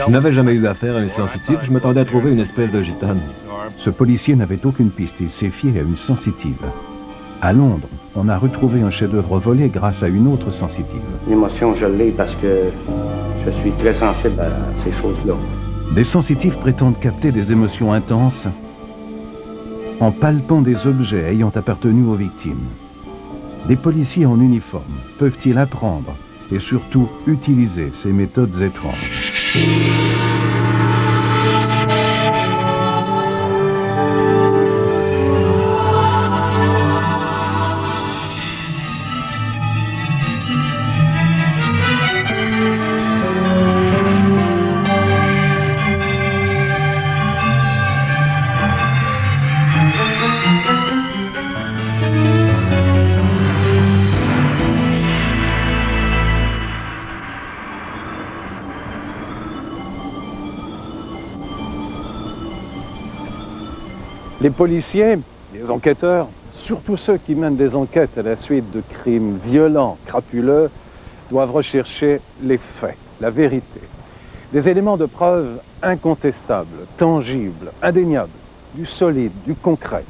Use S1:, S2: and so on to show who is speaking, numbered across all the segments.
S1: Je n'avais jamais eu affaire à une sensitive, je m'attendais à trouver une espèce de gitane.
S2: Ce policier n'avait aucune piste, il s'est fié à une sensitive. À Londres, on a retrouvé un chef-d'œuvre volé grâce à une autre sensitive.
S3: L'émotion, je l'ai parce que je suis très sensible à ces choses-là.
S2: Des sensitives prétendent capter des émotions intenses en palpant des objets ayant appartenu aux victimes. Des policiers en uniforme peuvent-ils apprendre et surtout utiliser ces méthodes étranges?
S4: Les policiers, les enquêteurs, surtout ceux qui mènent des enquêtes à la suite de crimes violents, crapuleux, doivent rechercher les faits, la vérité. Des éléments de preuve incontestables, tangibles, indéniables, du solide, du concret.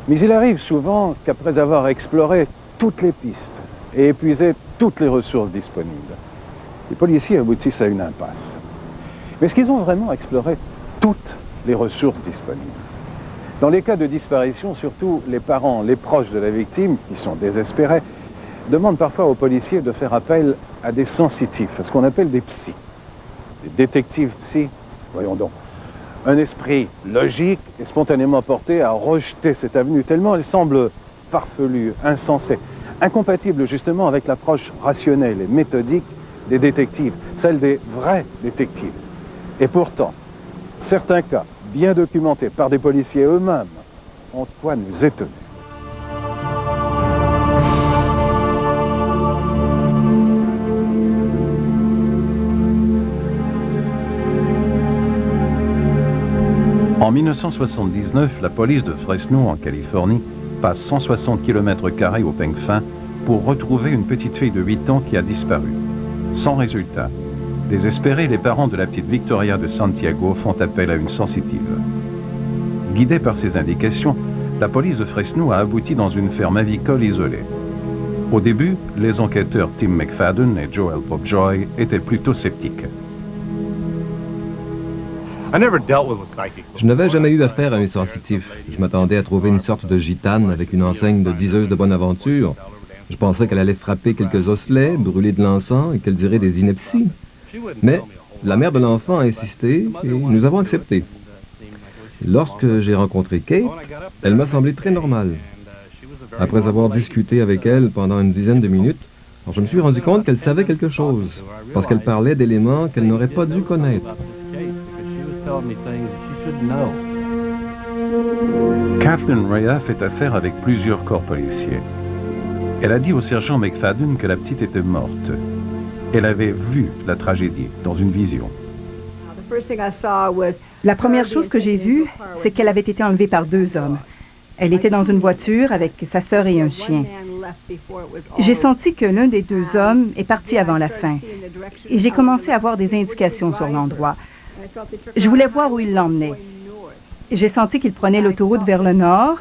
S4: Mais il arrive souvent qu'après avoir exploré toutes les pistes et épuisé toutes les ressources disponibles, les policiers aboutissent à une impasse. Mais est-ce qu'ils ont vraiment exploré toutes les ressources disponibles? Dans les cas de disparition, surtout les parents, les proches de la victime, qui sont désespérés, demandent parfois aux policiers de faire appel à des sensitifs, à ce qu'on appelle des psys. Des détectives psys, voyons donc. Un esprit logique est spontanément porté à rejeter cette avenue, tellement elle semble farfelue, insensée, incompatible justement avec l'approche rationnelle et méthodique des détectives, celle des vrais détectives. Et pourtant, certains cas, bien documentés par des policiers eux-mêmes, ont de quoi nous étonner.
S2: En 1979, la police de Fresno, en Californie, passe 160 km² au peigne fin pour retrouver une petite fille de 8 ans qui a disparu. Sans résultat. Désespérés, les parents de la petite Victoria de Santiago font appel à une sensitive. Guidés par ces indications, la police de Fresno a abouti dans une ferme avicole isolée. Au début, les enquêteurs Tim McFadden et Joel Popjoy étaient plutôt sceptiques.
S1: Je n'avais jamais eu affaire à une sensitive. Je m'attendais à trouver une sorte de gitane avec une enseigne de diseuse de bonne aventure. Je pensais qu'elle allait frapper quelques osselets, brûler de l'encens et qu'elle dirait des inepties. Mais la mère de l'enfant a insisté et nous avons accepté. Lorsque j'ai rencontré Kate, elle m'a semblé très normale. Après avoir discuté avec elle pendant une dizaine de minutes, je me suis rendu compte qu'elle savait quelque chose, parce qu'elle parlait d'éléments qu'elle n'aurait pas dû connaître.
S2: Kathleen Raya fait affaire avec plusieurs corps policiers. Elle a dit au sergent McFadden que la petite était morte. Elle avait vu la tragédie dans une vision.
S5: La première chose que j'ai vue, c'est qu'elle avait été enlevée par 2 hommes. Elle était dans une voiture avec sa sœur et un chien. J'ai senti que l'un des 2 hommes est parti avant la fin. Et j'ai commencé à avoir des indications sur l'endroit. Je voulais voir où il l'emmenait. J'ai senti qu'il prenait l'autoroute vers le nord,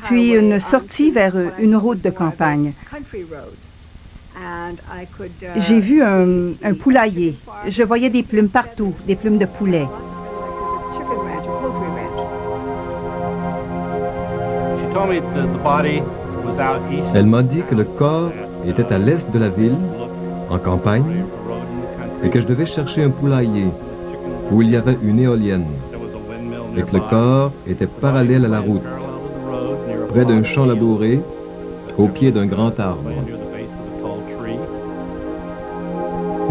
S5: puis une sortie vers une route de campagne. J'ai vu un poulailler. Je voyais des plumes partout, des plumes de poulet.
S1: Elle m'a dit que le corps était à l'est de la ville, en campagne, et que je devais chercher un poulailler où il y avait une éolienne, et que le corps était parallèle à la route, près d'un champ labouré, au pied d'un grand arbre.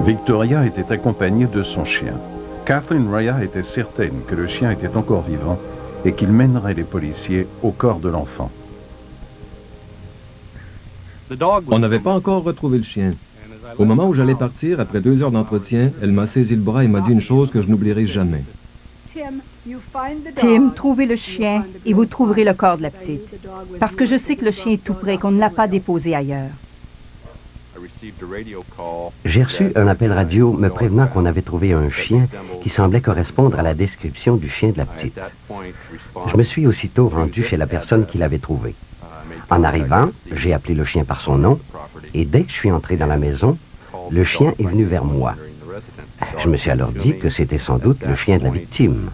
S2: Victoria était accompagnée de son chien. Kathleen Raya était certaine que le chien était encore vivant et qu'il mènerait les policiers au corps de l'enfant.
S1: On n'avait pas encore retrouvé le chien. Au moment où j'allais partir, après 2 heures d'entretien, elle m'a saisi le bras et m'a dit une chose que je n'oublierai jamais.
S5: Tim, trouvez le chien et vous trouverez le corps de la petite. Parce que je sais que le chien est tout près, qu'on ne l'a pas déposé ailleurs.
S6: J'ai reçu un appel radio me prévenant qu'on avait trouvé un chien qui semblait correspondre à la description du chien de la petite. Je me suis aussitôt rendu chez la personne qui l'avait trouvé. En arrivant, j'ai appelé le chien par son nom, et dès que je suis entré dans la maison, le chien est venu vers moi. Je me suis alors dit que c'était sans doute le chien de la victime.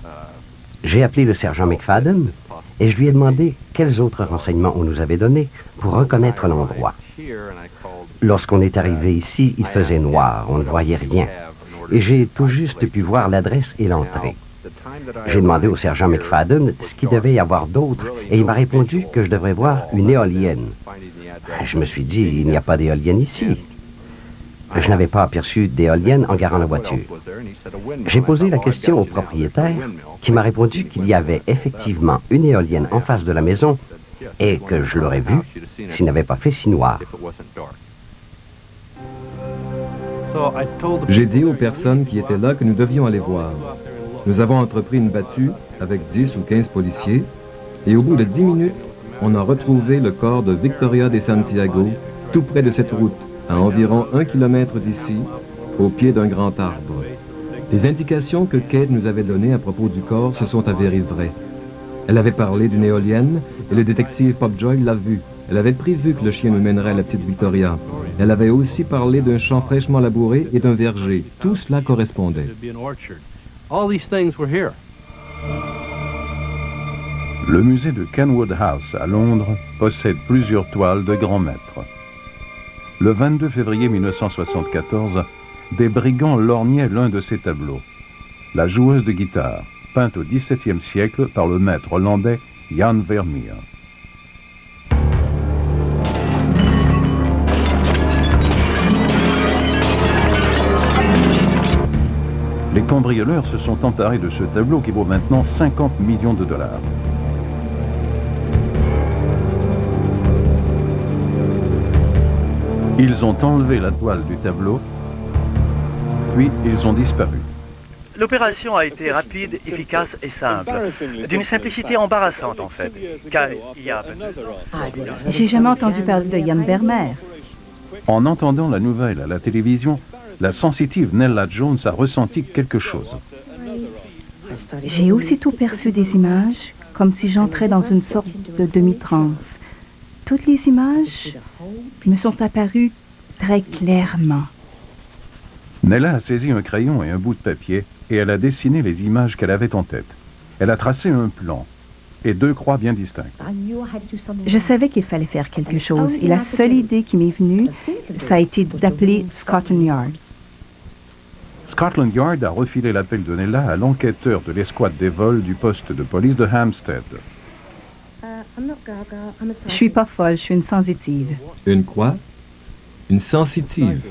S6: J'ai appelé le sergent McFadden et je lui ai demandé quels autres renseignements on nous avait donnés pour reconnaître l'endroit. Lorsqu'on est arrivé ici, il faisait noir, on ne voyait rien, et j'ai tout juste pu voir l'adresse et l'entrée. J'ai demandé au sergent McFadden ce qu'il devait y avoir d'autre, et il m'a répondu que je devrais voir une éolienne. Je me suis dit, il n'y a pas d'éolienne ici. Je n'avais pas aperçu d'éolienne en garant la voiture. J'ai posé la question au propriétaire, qui m'a répondu qu'il y avait effectivement une éolienne en face de la maison, et que je l'aurais vue s'il n'avait pas fait si noir.
S1: J'ai dit aux personnes qui étaient là que nous devions aller voir. Nous avons entrepris une battue avec 10 ou 15 policiers, et au bout de 10 minutes, on a retrouvé le corps de Victoria de Santiago, tout près de cette route, à environ 1 kilomètre d'ici, au pied d'un grand arbre. Les indications que Kate nous avait données à propos du corps se sont avérées vraies. Elle avait parlé d'une éolienne, et le détective Popjoy l'a vue. Elle avait prévu que le chien nous mènerait à la petite Victoria. Elle avait aussi parlé d'un champ fraîchement labouré et d'un verger. Tout cela correspondait.
S2: Le musée de Kenwood House à Londres possède plusieurs toiles de grands maîtres. Le 22 février 1974, des brigands lorgnaient l'un de ces tableaux. La joueuse de guitare, peinte au XVIIe siècle par le maître hollandais Jan Vermeer. Les cambrioleurs se sont emparés de ce tableau qui vaut maintenant 50 millions de dollars. Ils ont enlevé la toile du tableau, puis ils ont disparu.
S7: L'opération a été rapide, efficace et simple. D'une simplicité embarrassante en fait. Car il y a...
S5: J'ai jamais entendu parler de Jan Vermeer.
S2: En entendant la nouvelle à la télévision, la sensitive Nella Jones a ressenti quelque chose.
S5: J'ai aussitôt perçu des images, comme si j'entrais dans une sorte de demi-transe. Toutes les images me sont apparues très clairement.
S2: Nella a saisi un crayon et un bout de papier et elle a dessiné les images qu'elle avait en tête. Elle a tracé un plan et 2 croix bien distinctes.
S5: Je savais qu'il fallait faire quelque chose et la seule idée qui m'est venue, ça a été d'appeler Scotland Yard.
S2: Scotland Yard a refilé l'appel de Nella à l'enquêteur de l'escouade des vols du poste de police de Hampstead.
S5: Je suis pas folle, je suis une sensitive.
S1: Une quoi? Une sensitive.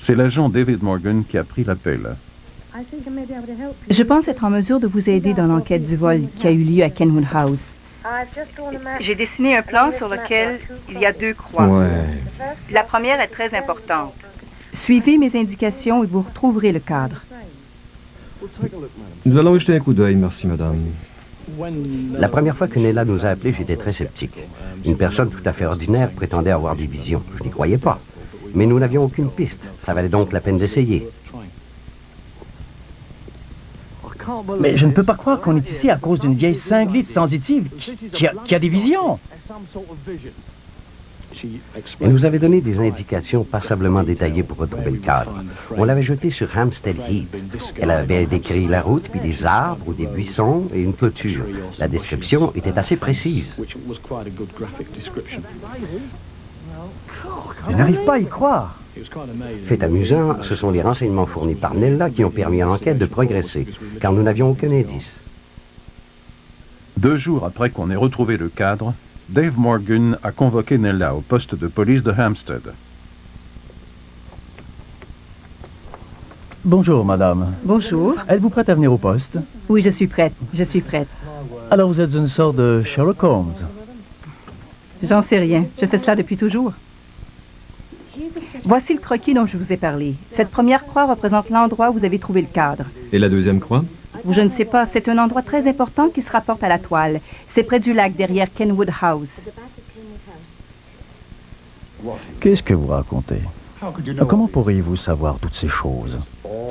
S2: C'est l'agent David Morgan qui a pris l'appel.
S5: Je pense être en mesure de vous aider dans l'enquête du vol qui a eu lieu à Kenwood House. J'ai dessiné un plan sur lequel il y a 2 croix.
S1: Ouais.
S5: La première est très importante. Suivez mes indications et vous retrouverez le cadre.
S1: Nous allons y jeter un coup d'œil, merci madame.
S6: La première fois que Nella nous a appelés, j'étais très sceptique. Une personne tout à fait ordinaire prétendait avoir des visions. Je n'y croyais pas. Mais nous n'avions aucune piste. Ça valait donc la peine d'essayer.
S8: Mais je ne peux pas croire qu'on est ici à cause d'une vieille cinglite sensitive qui a des visions.
S6: Elle nous avait donné des indications passablement détaillées pour retrouver le cadre. On l'avait jeté sur Hampstead Heath. Elle avait décrit la route, puis des arbres ou des buissons et une clôture. La description était assez précise.
S8: Je n'arrive pas à y croire.
S6: Fait amusant, ce sont les renseignements fournis par Nella qui ont permis à l'enquête de progresser, car nous n'avions aucun indice.
S2: 2 jours après qu'on ait retrouvé le cadre, Dave Morgan a convoqué Nella au poste de police de Hampstead.
S8: Bonjour, madame.
S5: Bonjour.
S8: Êtes-vous prête à venir au poste?
S5: Oui, je suis prête. Je suis prête.
S8: Alors vous êtes une sorte de Sherlock Holmes.
S5: J'en sais rien. Je fais cela depuis toujours. Voici le croquis dont je vous ai parlé. Cette première croix représente l'endroit où vous avez trouvé le cadre.
S1: Et la deuxième croix?
S5: Je ne sais pas, c'est un endroit très important qui se rapporte à la toile. C'est près du lac, derrière Kenwood House.
S8: Qu'est-ce que vous racontez? Comment pourriez-vous savoir toutes ces choses?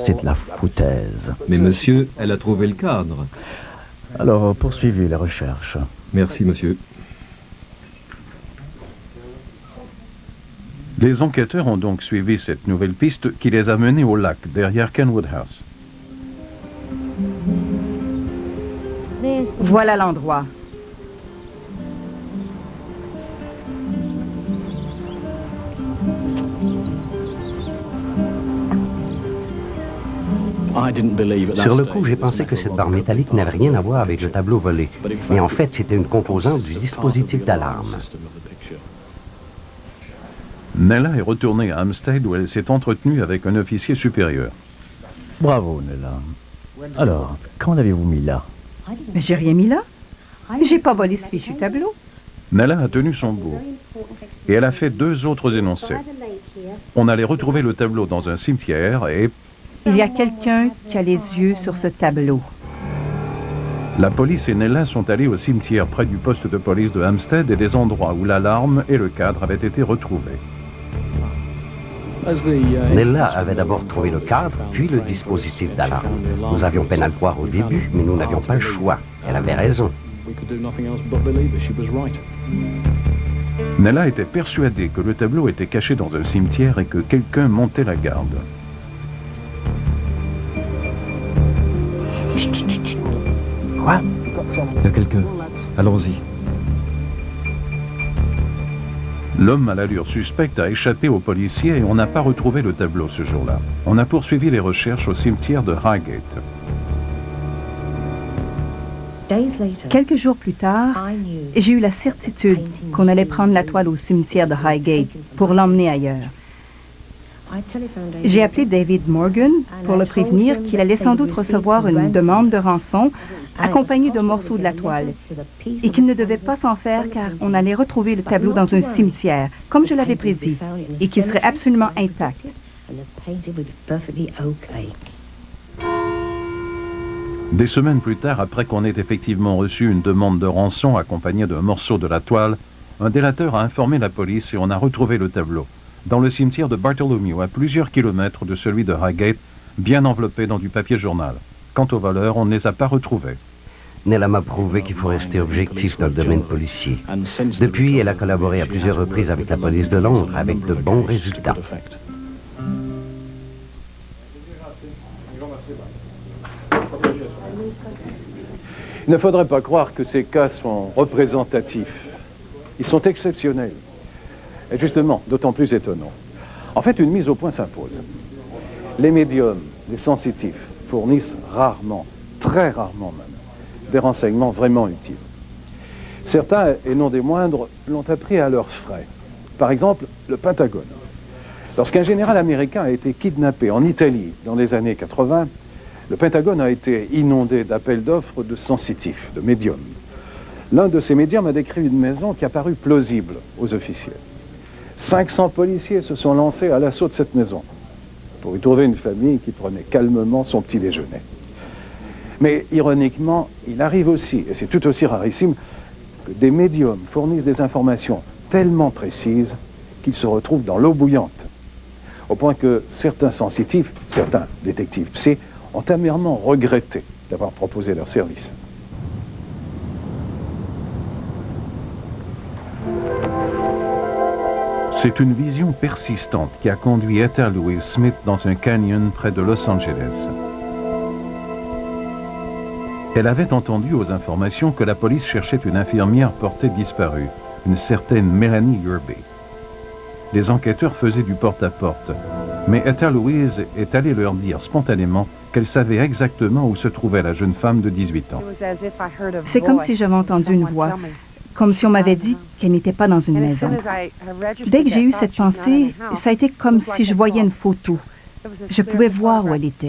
S8: C'est de la foutaise.
S1: Mais monsieur, elle a trouvé le cadre.
S8: Alors, poursuivez les recherches.
S1: Merci, monsieur.
S2: Les enquêteurs ont donc suivi cette nouvelle piste qui les a menés au lac, derrière Kenwood House.
S5: Voilà l'endroit.
S6: Sur le coup, j'ai pensé que cette barre métallique n'avait rien à voir avec le tableau volé. Mais en fait, c'était une composante du dispositif d'alarme.
S2: Nella est retournée à Hampstead où elle s'est entretenue avec un officier supérieur.
S8: Bravo, Nella. Alors, quand l'avez-vous mis là?
S5: Mais j'ai rien mis là. J'ai pas volé ce fichu tableau.
S2: Nella a tenu son bout et elle a fait 2 autres énoncés. On allait retrouver le tableau dans un cimetière et...
S5: Il y a quelqu'un qui a les yeux sur ce tableau.
S2: La police et Nella sont allés au cimetière près du poste de police de Hampstead et des endroits où l'alarme et le cadre avaient été retrouvés.
S6: Nella avait d'abord trouvé le cadre, puis le dispositif d'alarme. Nous avions peine à le croire au début, mais nous n'avions pas le choix. Elle avait raison.
S2: Nella était persuadée que le tableau était caché dans un cimetière et que quelqu'un montait la garde.
S1: Quoi? Il y a quelqu'un. Allons-y.
S2: L'homme à l'allure suspecte a échappé aux policiers et on n'a pas retrouvé le tableau ce jour-là. On a poursuivi les recherches au cimetière de Highgate.
S5: Quelques jours plus tard, j'ai eu la certitude qu'on allait prendre la toile au cimetière de Highgate pour l'emmener ailleurs. J'ai appelé David Morgan pour le prévenir qu'il allait sans doute recevoir une demande de rançon accompagnée de morceaux de la toile et qu'il ne devait pas s'en faire car on allait retrouver le tableau dans un cimetière, comme je l'avais prédit, et qu'il serait absolument intact.
S2: Des semaines plus tard, après qu'on ait effectivement reçu une demande de rançon accompagnée d'un morceau de la toile, un délateur a informé la police et on a retrouvé le tableau dans le cimetière de Bartholomew, à plusieurs kilomètres de celui de Highgate, bien enveloppé dans du papier journal. Quant aux voleurs, on ne les a pas retrouvés.
S6: Nella m'a prouvé qu'il faut rester objectif dans le domaine policier. Depuis, elle a collaboré à plusieurs reprises avec la police de Londres, avec de bons résultats.
S4: Il ne faudrait pas croire que ces cas sont représentatifs. Ils sont exceptionnels. Et justement, d'autant plus étonnant. En fait, une mise au point s'impose. Les médiums, les sensitifs, fournissent rarement, très rarement même, des renseignements vraiment utiles. Certains, et non des moindres, l'ont appris à leurs frais. Par exemple, le Pentagone. Lorsqu'un général américain a été kidnappé en Italie dans les années 80, le Pentagone a été inondé d'appels d'offres de sensitifs, de médiums. L'un de ces médiums a décrit une maison qui a paru plausible aux officiels. 500 policiers se sont lancés à l'assaut de cette maison pour y trouver une famille qui prenait calmement son petit déjeuner. Mais ironiquement, il arrive aussi, et c'est tout aussi rarissime, que des médiums fournissent des informations tellement précises qu'ils se retrouvent dans l'eau bouillante. Au point que certains sensitifs, certains détectives psy, ont amèrement regretté d'avoir proposé leur service.
S2: C'est une vision persistante qui a conduit Ethel Louise Smith dans un canyon près de Los Angeles. Elle avait entendu aux informations que la police cherchait une infirmière portée disparue, une certaine Melanie Yerby. Les enquêteurs faisaient du porte-à-porte, mais Ethel Louise est allée leur dire spontanément qu'elle savait exactement où se trouvait la jeune femme de 18 ans.
S5: C'est comme si j'avais entendu une voix, comme si on m'avait dit qu'elle n'était pas dans une maison. Dès que j'ai eu cette pensée, ça a été comme si je voyais une photo. Je pouvais voir où elle était.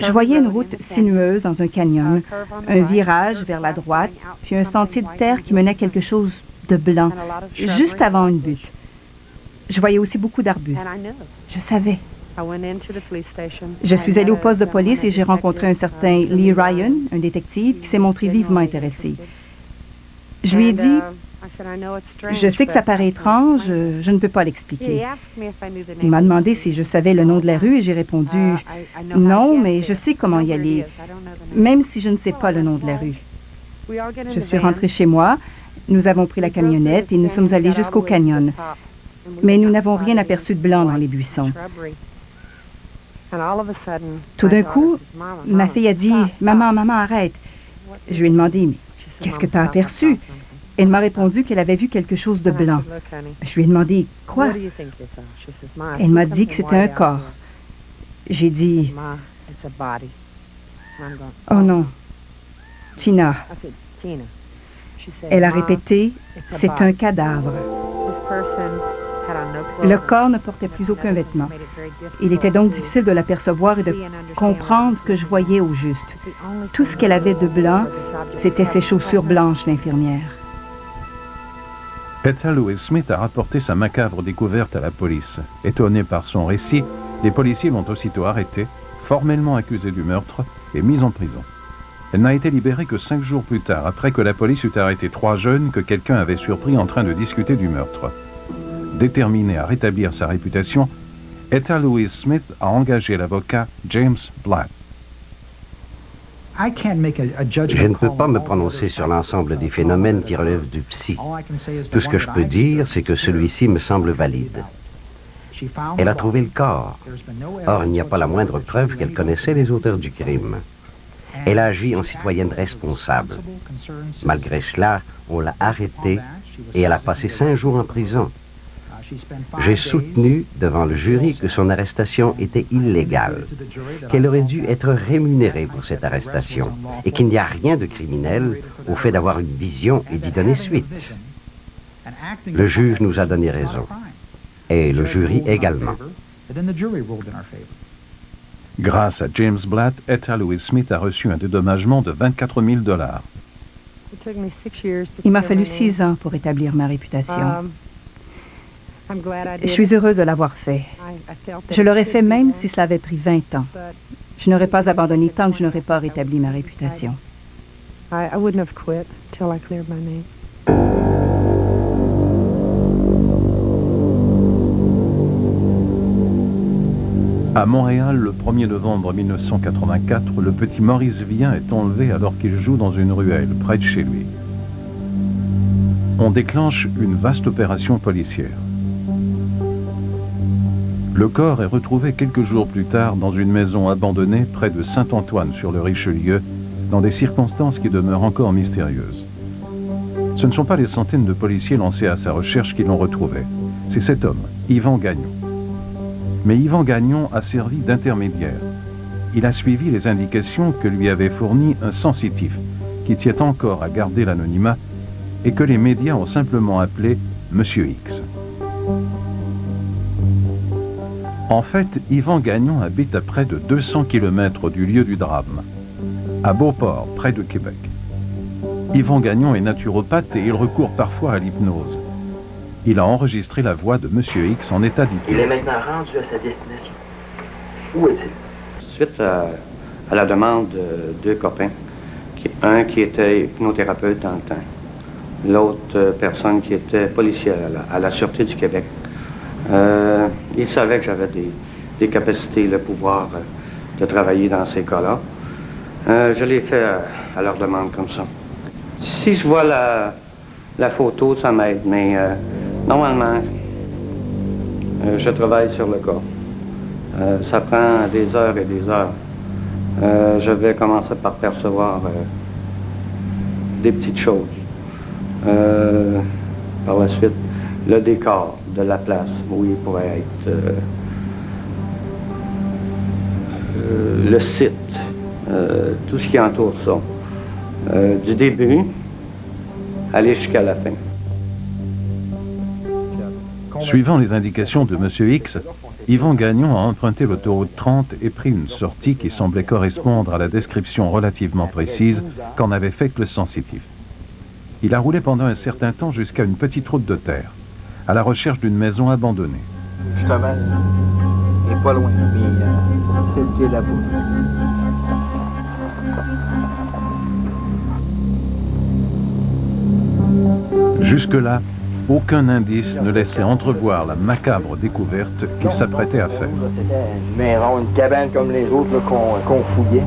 S5: Je voyais une route sinueuse dans un canyon, un virage vers la droite, puis un sentier de terre qui menait à quelque chose de blanc, juste avant une butte. Je voyais aussi beaucoup d'arbustes. Je savais. Je suis allée au poste de police et j'ai rencontré un certain Lee Ryan, un détective, qui s'est montré vivement intéressé. Je lui ai dit Je sais que ça paraît étrange, je ne peux pas l'expliquer. Il m'a demandé si je savais le nom de la rue et j'ai répondu non, mais je sais comment y aller, même si je ne sais pas le nom de la rue. Je suis rentrée chez moi, nous avons pris la camionnette et nous sommes allés jusqu'au canyon. Mais nous n'avons rien aperçu de blanc dans les buissons. Tout d'un coup, ma fille a dit « Maman, maman, arrête !» Je lui ai demandé « Mais qu'est-ce que tu as aperçu ?» Elle m'a répondu qu'elle avait vu quelque chose de blanc. Je lui ai demandé « Quoi ?» Elle m'a dit que c'était un corps. J'ai dit « Oh non, Tina. » Elle a répété « C'est un cadavre. » Le corps ne portait plus aucun vêtement. Il était donc difficile de l'apercevoir et de comprendre ce que je voyais au juste. Tout ce qu'elle avait de blanc, c'était ses chaussures blanches, l'infirmière.
S2: Etta Louise Smith a rapporté sa macabre découverte à la police. Étonnée par son récit, les policiers l'ont aussitôt arrêtée, formellement accusée du meurtre et mise en prison. Elle n'a été libérée que 5 jours plus tard, après que la police eut arrêté 3 jeunes que quelqu'un avait surpris en train de discuter du meurtre. Déterminée à rétablir sa réputation, Etta Louise Smith a engagé l'avocat James Blatt.
S6: Je ne peux pas me prononcer sur l'ensemble des phénomènes qui relèvent du psy. Tout ce que je peux dire, c'est que celui-ci me semble valide. Elle a trouvé le corps. Or, il n'y a pas la moindre preuve qu'elle connaissait les auteurs du crime. Elle a agi en citoyenne responsable. Malgré cela, on l'a arrêtée et elle a passé 5 jours en prison. J'ai soutenu devant le jury que son arrestation était illégale, qu'elle aurait dû être rémunérée pour cette arrestation et qu'il n'y a rien de criminel au fait d'avoir une vision et d'y donner suite. Le juge nous a donné raison, et le jury également.
S2: Grâce à James Blatt, Etta Louise Smith a reçu un dédommagement de $24 000.
S5: Il m'a fallu 6 ans pour établir ma réputation. Je suis heureuse de l'avoir fait. Je l'aurais fait même si cela avait pris 20 ans. Je n'aurais pas abandonné tant que je n'aurais pas rétabli ma réputation.
S2: À Montréal, le 1er novembre 1984, le petit Maurice Villain est enlevé alors qu'il joue dans une ruelle près de chez lui. On déclenche une vaste opération policière. Le corps est retrouvé quelques jours plus tard dans une maison abandonnée près de Saint-Antoine sur le Richelieu, dans des circonstances qui demeurent encore mystérieuses. Ce ne sont pas les centaines de policiers lancés à sa recherche qui l'ont retrouvé. C'est cet homme, Yvan Gagnon. Mais Yvan Gagnon a servi d'intermédiaire. Il a suivi les indications que lui avait fournies un sensitif, qui tient encore à garder l'anonymat, et que les médias ont simplement appelé Monsieur X. En fait, Yvan Gagnon habite à près de 200 km du lieu du drame, à Beauport, près de Québec. Yvan Gagnon est naturopathe et il recourt parfois à l'hypnose. Il a enregistré la voix de Monsieur X en état d'hypnose.
S9: Il est maintenant rendu à sa destination. Où est-il?
S3: Suite à la demande de 2 copains, un qui était hypnothérapeute dans le temps, l'autre personne qui était policière à la Sûreté du Québec. Ils savaient que j'avais des capacités, le pouvoir de travailler dans ces cas-là. Je l'ai fait à leur demande comme ça. Si je vois la photo, ça m'aide, mais normalement, je travaille sur le cas. Ça prend des heures et des heures. Je vais commencer par percevoir des petites choses. Par la suite, le décor de la place où il pourrait être, le site, tout ce qui entoure ça, du début, aller jusqu'à la fin.
S2: Suivant les indications de Monsieur X, Yvan Gagnon a emprunté l'autoroute 30 et pris une sortie qui semblait correspondre à la description relativement précise qu'en avait faite le sensitif. Il a roulé pendant un certain temps jusqu'à une petite route de terre, à la recherche d'une maison abandonnée.
S9: Justement, il n'est pas loin, mais c'est le pied là-bas.
S2: Jusque Jusque-là, aucun indice ne laissait entrevoir la macabre découverte qu'il s'apprêtait à faire.
S9: C'était une maison, une cabane comme les autres là, qu'on fouillait.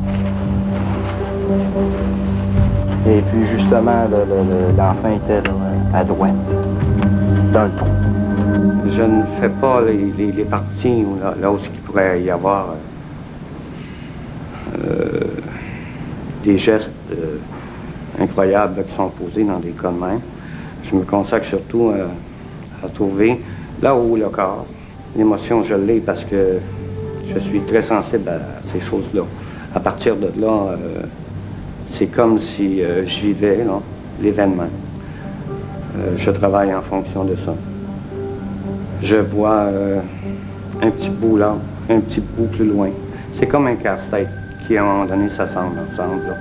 S9: Et puis justement, l'enfant était là, à droite, dans le trou.
S3: Je ne fais pas les parties là où il pourrait y avoir des gestes incroyables là, qui sont posés dans des cas de même. Je me consacre surtout à trouver là où le corps. L'émotion, je l'ai parce que je suis très sensible à ces choses-là. À partir de là, c'est comme si je vivais l'événement. Je travaille en fonction de ça. Je vois un petit bout là, un petit bout plus loin. C'est comme un casse-tête qui, à un moment donné, s'assemble ensemble. Là.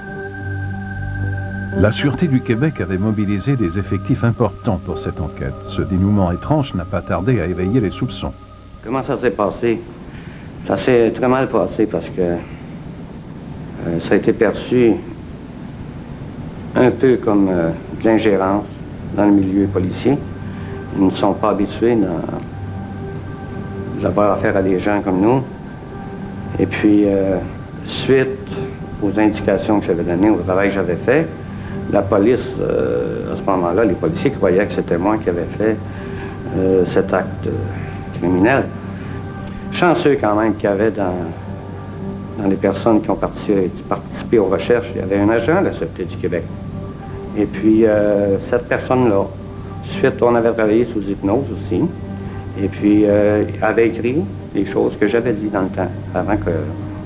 S2: La Sûreté du Québec avait mobilisé des effectifs importants pour cette enquête. Ce dénouement étrange n'a pas tardé à éveiller les soupçons.
S3: Comment ça s'est passé? Ça s'est très mal passé parce que ça a été perçu un peu comme de l'ingérence dans le milieu policier. Ils ne sont pas habitués d'avoir affaire à des gens comme nous. Et puis, suite aux indications que j'avais données, au travail que j'avais fait, la police, à ce moment-là, les policiers croyaient que c'était moi qui avais fait cet acte criminel. Chanceux quand même qu'il y avait dans les personnes qui ont participé aux recherches, il y avait un agent de la Sûreté du Québec. Et puis, cette personne-là, suite, on avait travaillé sous hypnose aussi, et puis avait écrit les choses que j'avais dit dans le temps, avant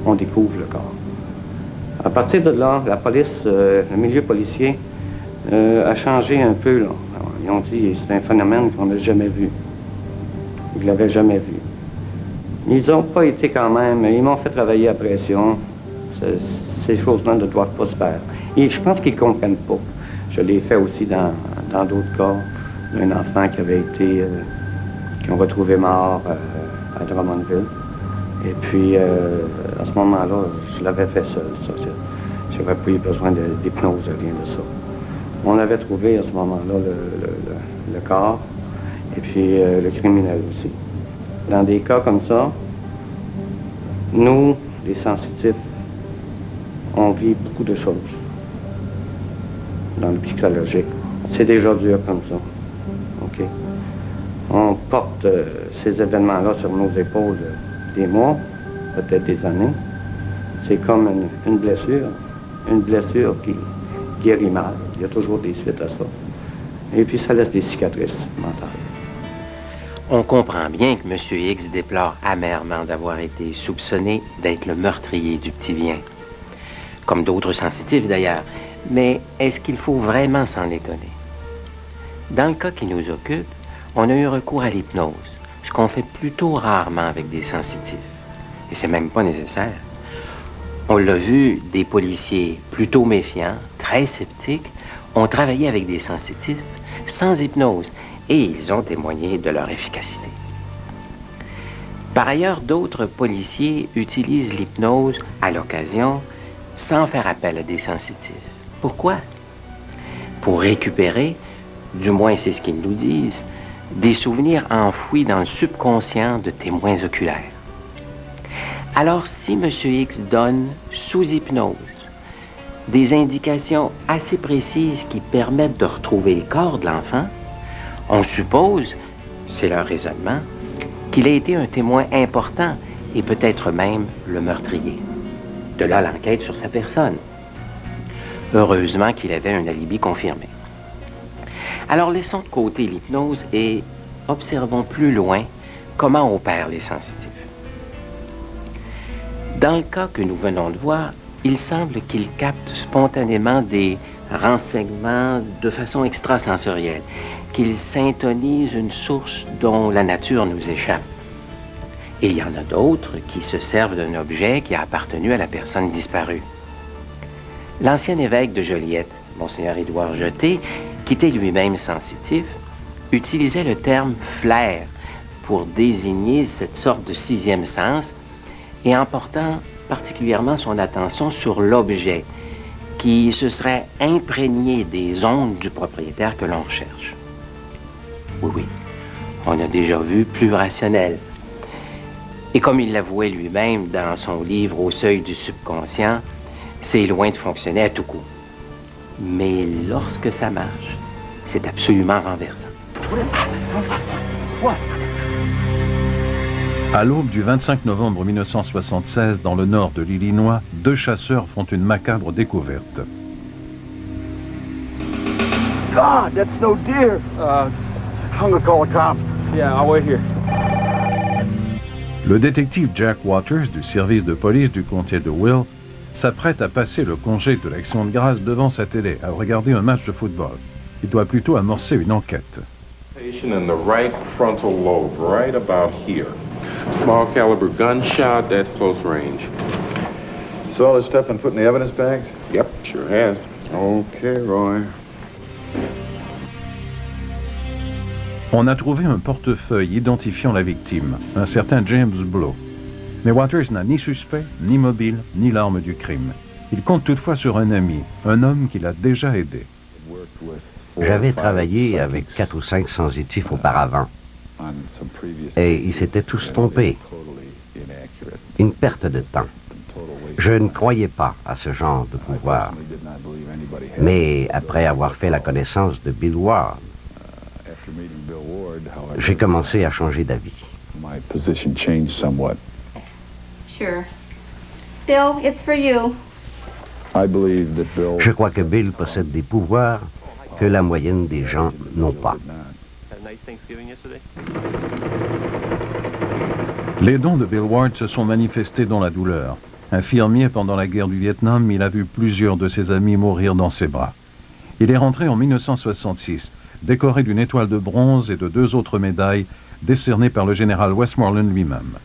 S3: qu'on découvre le corps. À partir de là, la police, le milieu policier, a changé un peu. Là. Alors, ils ont dit c'est un phénomène qu'on n'a jamais vu. Ils ne l'avaient jamais vu. Ils n'ont pas été quand même, ils m'ont fait travailler à pression. Ces choses-là ne doivent pas se faire. Et je pense qu'ils ne comprennent pas. Je l'ai fait aussi dans d'autres cas. Un enfant qui avait été, qui ont retrouvé mort à Drummondville. Et puis, à ce moment-là, je l'avais fait seul. Je n'avais pas eu besoin d'hypnose, rien de ça. On avait trouvé à ce moment-là le corps et puis le criminel aussi. Dans des cas comme ça, nous, les sensitifs, on vit beaucoup de choses dans le psychologique. C'est déjà dur comme ça. OK? On porte ces événements-là sur nos épaules des mois, peut-être des années. C'est comme une blessure qui guérit mal. Il y a toujours des suites à ça. Et puis ça laisse des cicatrices mentales.
S10: On comprend bien que M. X déplore amèrement d'avoir été soupçonné d'être le meurtrier du petit Vien. Comme d'autres sensitifs d'ailleurs. Mais est-ce qu'il faut vraiment s'en étonner? Dans le cas qui nous occupe, on a eu recours à l'hypnose, ce qu'on fait plutôt rarement avec des sensitifs. Et c'est même pas nécessaire. On l'a vu, des policiers plutôt méfiants, très sceptiques, ont travaillé avec des sensitifs sans hypnose et ils ont témoigné de leur efficacité. Par ailleurs, d'autres policiers utilisent l'hypnose à l'occasion sans faire appel à des sensitifs. Pourquoi? Pour récupérer, du moins c'est ce qu'ils nous disent, des souvenirs enfouis dans le subconscient de témoins oculaires. Alors si M. X donne, sous hypnose, des indications assez précises qui permettent de retrouver le corps de l'enfant, on suppose, c'est leur raisonnement, qu'il a été un témoin important et peut-être même le meurtrier. De là l'enquête sur sa personne. Heureusement qu'il avait un alibi confirmé. Alors laissons de côté l'hypnose et observons plus loin comment opèrent les sensitifs. Dans le cas que nous venons de voir, il semble qu'ils captent spontanément des renseignements de façon extrasensorielle, qu'ils syntonisent une source dont la nature nous échappe. Et il y en a d'autres qui se servent d'un objet qui a appartenu à la personne disparue. L'ancien évêque de Joliette, Monseigneur Édouard Jeté, qui était lui-même sensitif, utilisait le terme « flair » pour désigner cette sorte de sixième sens et en portant particulièrement son attention sur l'objet qui se serait imprégné des ondes du propriétaire que l'on recherche. Oui, oui. On a déjà vu plus rationnel. Et comme il l'avouait lui-même dans son livre Au seuil du subconscient, c'est loin de fonctionner à tout coup. Mais lorsque ça marche, c'est absolument renversant.
S2: À l'aube du 25 novembre 1976, dans le nord de l'Illinois, 2 chasseurs font une macabre découverte.
S11: God, that's no deer. I'm gonna call the cops. Yeah, I'll wait here.
S2: Le détective Jack Waters du service de police du comté de Will s'apprête à passer le congé de l'Action de grâce devant sa télé, à regarder un match de football. Il doit plutôt amorcer une enquête.
S12: In the right frontal lobe, right about here. Small caliber gunshot at close range.
S11: So all this stuff been put in the evidence bags?
S12: Yep, sure has.
S11: Okay, Roy.
S2: On a trouvé un portefeuille identifiant la victime, un certain James Blow. Mais Waters n'a ni suspect, ni mobile, ni l'arme du crime. Il compte toutefois sur un ami, un homme qui l'a déjà aidé.
S6: J'avais travaillé avec 4 ou 5 sensitifs auparavant. Et ils s'étaient tous trompés. Une perte de temps. Je ne croyais pas à ce genre de pouvoir. Mais après avoir fait la connaissance de Bill Ward, j'ai commencé à changer d'avis.
S13: Sure. Bill, it's for you.
S6: Je crois que Bill possède des pouvoirs que la moyenne des gens n'ont pas.
S2: Les dons de Bill Ward se sont manifestés dans la douleur. Infirmier pendant la guerre du Vietnam, il a vu plusieurs de ses amis mourir dans ses bras. Il est rentré en 1966, décoré d'une étoile de bronze et de 2 autres médailles décernées par le général Westmoreland lui-même.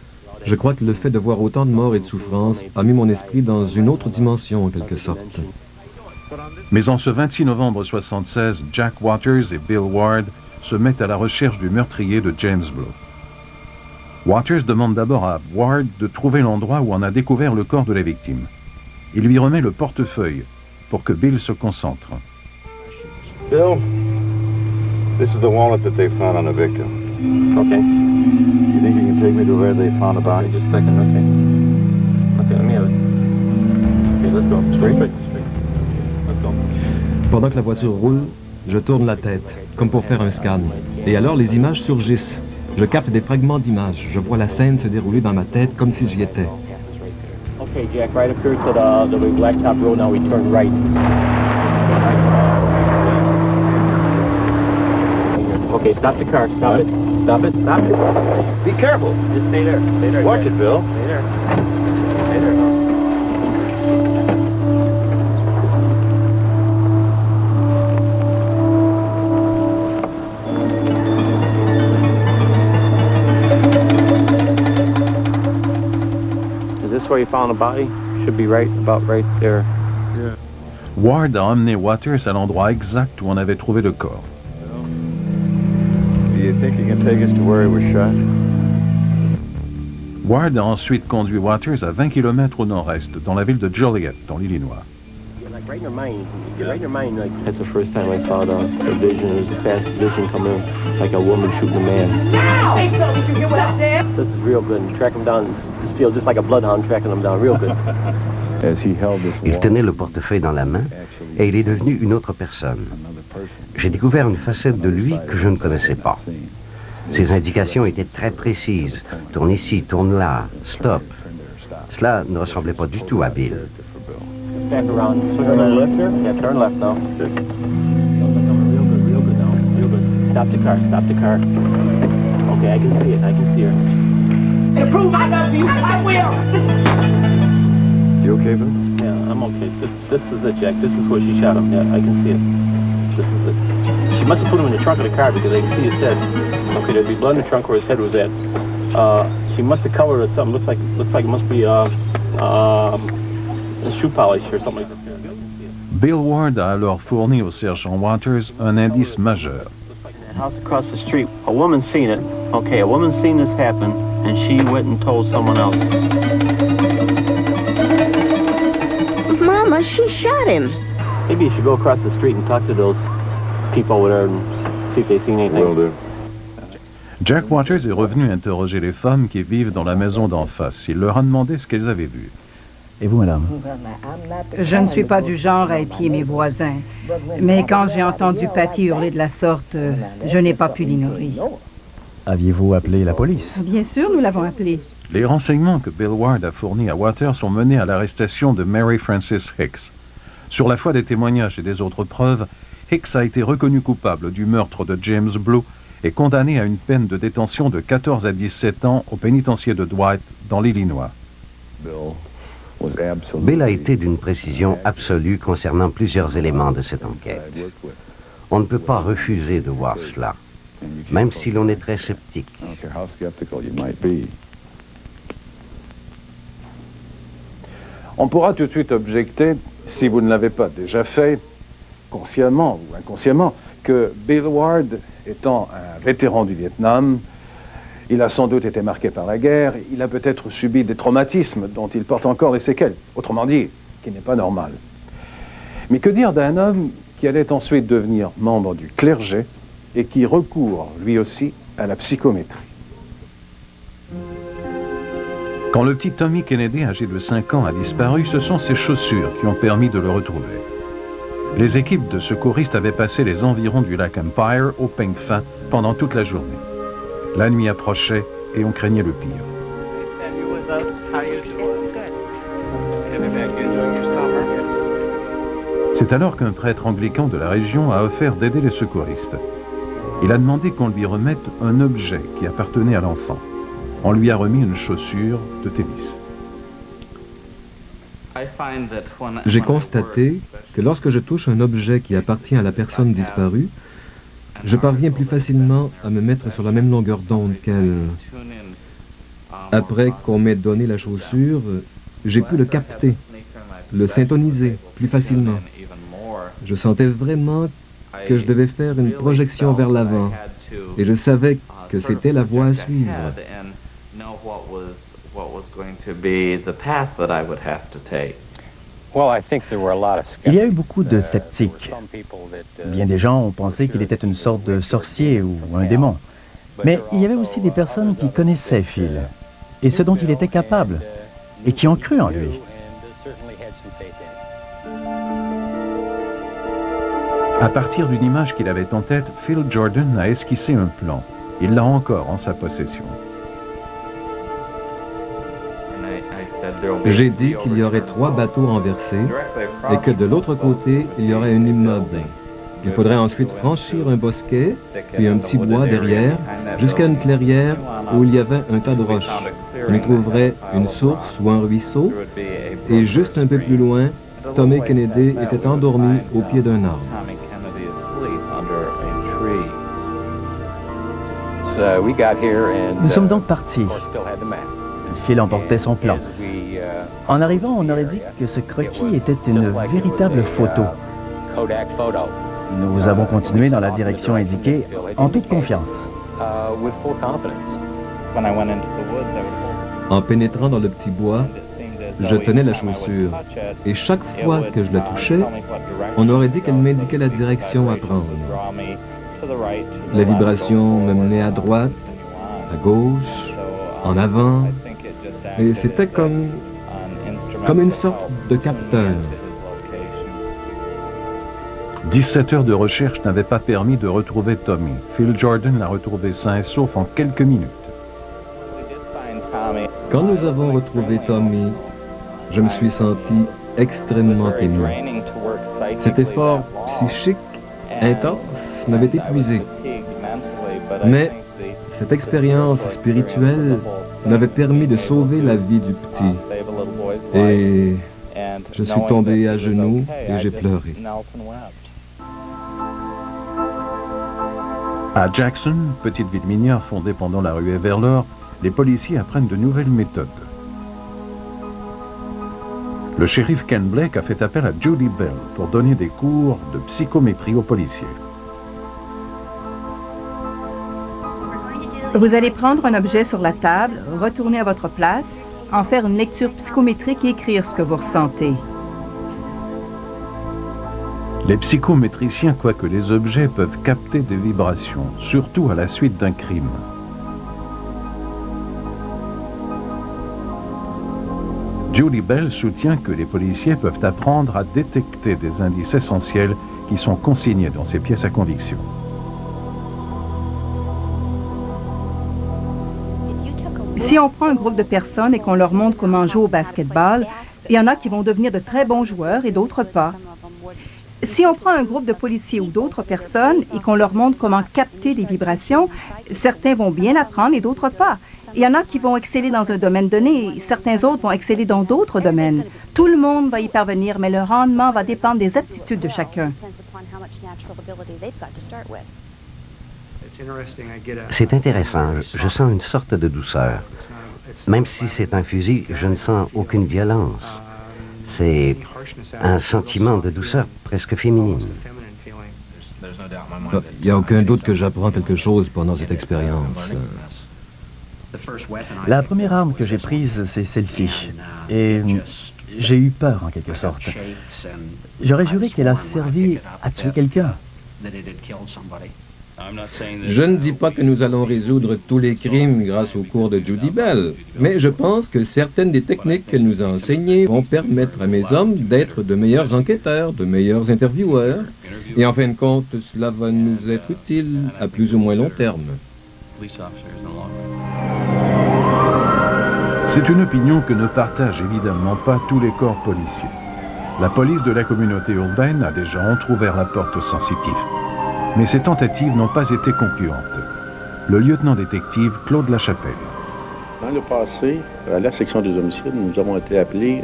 S1: Je crois que le fait de voir autant de morts et de souffrances a mis mon esprit dans une autre dimension, en quelque sorte.
S2: Mais en ce 26 novembre 1976, Jack Waters et Bill Ward se mettent à la recherche du meurtrier de James Blow. Waters demande d'abord à Ward de trouver l'endroit où on a découvert le corps de la victime. Il lui remet le portefeuille pour que Bill se concentre.
S11: Bill, this is the wallet that they found on the victim.
S9: Okay.
S11: You think you can take me to where they found the body?
S9: Just a second, okay. Okay, let me have it. Okay, let's go. Straight. Let's go.
S1: Pendant que la voiture roule, je tourne la tête, comme pour faire un scan. Et alors les images surgissent. Je capte des fragments d'images. Je vois la scène se dérouler dans ma tête comme si j'y étais.
S9: Okay, Jack, right up here to the blacktop road. Now we turn right. Okay, stop the car. Stop it. Stop it. Stop it.
S11: Be careful.
S9: Just stay there. Stay there.
S11: Watch
S9: Jack.
S11: it, Bill.
S9: Stay there. Stay there. Is this where you found the body? Should be right about right there.
S2: Yeah. Ward a emmené Waters à l'endroit exact où on avait trouvé le corps.
S11: Do you think you can take us to where he was shot?
S2: Ward a ensuite conduit Waters à 20 km au nord-est, dans la ville de Joliet, dans l'Illinois.
S9: Like right in your mind, right in your mind. Like that's the first time I saw the vision. It was a fast vision coming in, like a woman shooting a man.
S14: Hey, Phil, did you hear what I said?
S9: This is real good. And track him down. This feels just like a bloodhound tracking him down. Real good.
S6: Il tenait le portefeuille dans la main et il est devenu une autre personne. J'ai découvert une facette de lui que je ne connaissais pas. Ses indications étaient très précises. Tourne ici, tourne là, stop. Cela ne ressemblait pas du tout à Bill.
S9: Back around. Turn left here? Yeah, turn left now. Good. Real good now. Real good. Stop the car. Stop the car. Okay, I can see it. I can see her.
S14: To prove I love you, I will.
S11: You okay, Bill?
S9: Yeah, I'm okay. This is it, Jack. This is where she shot him. Yeah, I can see it. This is it. She must have put him in the trunk of the car because I can see his head. Okay, there'd be blood in the trunk where his head was at. She must have covered it with something. Looks like it must be shoe polish or something like that.
S2: Bill Ward a alors fourni au sergent Waters un indice majeur.
S9: That house across the street, a woman seen it. Okay, a woman seen this happen, and she went and told someone else.
S13: Mama, she shot him.
S9: Maybe you should go across the street and talk to those people over there and see if they've seen anything.
S11: Will do.
S2: Jack Waters est revenu interroger les femmes qui vivent dans la maison d'en face. Il leur a demandé ce qu'elles avaient vu.
S8: Et vous, madame?
S5: Je ne suis pas du genre à épier mes voisins. Mais quand j'ai entendu Patty hurler de la sorte, je n'ai pas pu l'ignorer.
S8: Aviez-vous appelé la police?
S5: Bien sûr, nous l'avons appelé.
S2: Les renseignements que Bill Ward a fournis à Waters ont mené à l'arrestation de Mary Frances Hicks. Sur la foi des témoignages et des autres preuves, Hicks a été reconnu coupable du meurtre de James Blue et condamné à une peine de détention de 14 à 17 ans au pénitencier de Dwight, dans l'Illinois.
S6: Bill a été d'une précision absolue concernant plusieurs éléments de cette enquête. On ne peut pas refuser de voir cela, même si l'on est très sceptique.
S4: On pourra tout de suite objecter, si vous ne l'avez pas déjà fait, consciemment ou inconsciemment, que Bill Ward, étant un vétéran du Vietnam, il a sans doute été marqué par la guerre, il a peut-être subi des traumatismes dont il porte encore les séquelles, autrement dit, qui n'est pas normal. Mais que dire d'un homme qui allait ensuite devenir membre du clergé et qui recourt, lui aussi, à la psychométrie?
S2: Quand le petit Tommy Kennedy, âgé de 5 ans, a disparu, ce sont ses chaussures qui ont permis de le retrouver. Les équipes de secouristes avaient passé les environs du lac Empire au peigne fin pendant toute la journée. La nuit approchait et on craignait le pire. C'est alors qu'un prêtre anglican de la région a offert d'aider les secouristes. Il a demandé qu'on lui remette un objet qui appartenait à l'enfant. On lui a remis une chaussure de tennis.
S1: J'ai constaté que lorsque je touche un objet qui appartient à la personne disparue, je parviens plus facilement à me mettre sur la même longueur d'onde qu'elle. Après qu'on m'ait donné la chaussure, j'ai pu le capter, le syntoniser plus facilement. Je sentais vraiment que je devais faire une projection vers l'avant, et je savais que c'était la voie à suivre.
S8: Il y a eu beaucoup de sceptiques. Bien des gens ont pensé qu'il était une sorte de sorcier ou un démon. Mais il y avait aussi des personnes qui connaissaient Phil et ce dont il était capable et qui ont cru en lui.
S2: À partir d'une image qu'il avait en tête, Phil Jordan a esquissé un plan. Il l'a encore en sa possession.
S1: J'ai dit qu'il y aurait 3 bateaux renversés et que de l'autre côté, il y aurait un immeuble. Il faudrait ensuite franchir un bosquet, puis un petit bois derrière, jusqu'à une clairière où il y avait un tas de roches. On y trouverait une source ou un ruisseau, et juste un peu plus loin, Tommy Kennedy était endormi au pied d'un arbre.
S8: Nous sommes donc partis. Phil emportait son plan. En arrivant, on aurait dit que ce croquis était une véritable photo. Nous avons continué dans la direction indiquée en toute confiance.
S1: En pénétrant dans le petit bois, je tenais la chaussure, et chaque fois que je la touchais, on aurait dit qu'elle m'indiquait la direction à prendre. La vibration me menait à droite, à gauche, en avant, et c'était comme une sorte de capteur.
S2: 17 heures de recherche n'avaient pas permis de retrouver Tommy. Phil Jordan l'a retrouvé sain et sauf en quelques minutes.
S1: Quand nous avons retrouvé Tommy, je me suis senti extrêmement ému. Cet effort psychique intense m'avait épuisé. Mais cette expérience spirituelle m'avait permis de sauver la vie du petit. Et je suis tombé à genoux et j'ai pleuré.
S2: À Jackson, petite ville minière fondée pendant la ruée vers l'or, les policiers apprennent de nouvelles méthodes. Le shérif Ken Blake a fait appel à Judy Bell pour donner des cours de psychométrie aux policiers.
S5: Vous allez prendre un objet sur la table, retourner à votre place, en faire une lecture psychométrique et écrire ce que vous ressentez.
S2: Les psychométriciens croient que les objets peuvent capter des vibrations, surtout à la suite d'un crime. Judy Bell soutient que les policiers peuvent apprendre à détecter des indices essentiels qui sont consignés dans ces pièces à conviction.
S5: Si on prend un groupe de personnes et qu'on leur montre comment jouer au basketball, il y en a qui vont devenir de très bons joueurs et d'autres pas. Si on prend un groupe de policiers ou d'autres personnes et qu'on leur montre comment capter les vibrations, certains vont bien apprendre et d'autres pas. Il y en a qui vont exceller dans un domaine donné et certains autres vont exceller dans d'autres domaines. Tout le monde va y parvenir, mais le rendement va dépendre des aptitudes de chacun.
S6: C'est intéressant. Je sens une sorte de douceur. Même si c'est un fusil, je ne sens aucune violence. C'est un sentiment de douceur presque féminine.
S1: Il n'y a aucun doute que j'apprends quelque chose pendant cette expérience.
S8: La première arme que j'ai prise, c'est celle-ci. Et j'ai eu peur, en quelque sorte. J'aurais juré qu'elle a servi à tuer quelqu'un.
S1: Je ne dis pas que nous allons résoudre tous les crimes grâce au cours de Judy Bell, mais je pense que certaines des techniques qu'elle nous a enseignées vont permettre à mes hommes d'être de meilleurs enquêteurs, de meilleurs intervieweurs, et en fin de compte, cela va nous être utile à plus ou moins long terme.
S2: C'est une opinion que ne partagent évidemment pas tous les corps policiers. La police de la communauté urbaine a déjà entrouvert la porte aux sensitifs. Mais ces tentatives n'ont pas été concluantes. Le lieutenant-détective Claude Lachapelle.
S15: Dans le passé, à la section des homicides, nous avons été appelés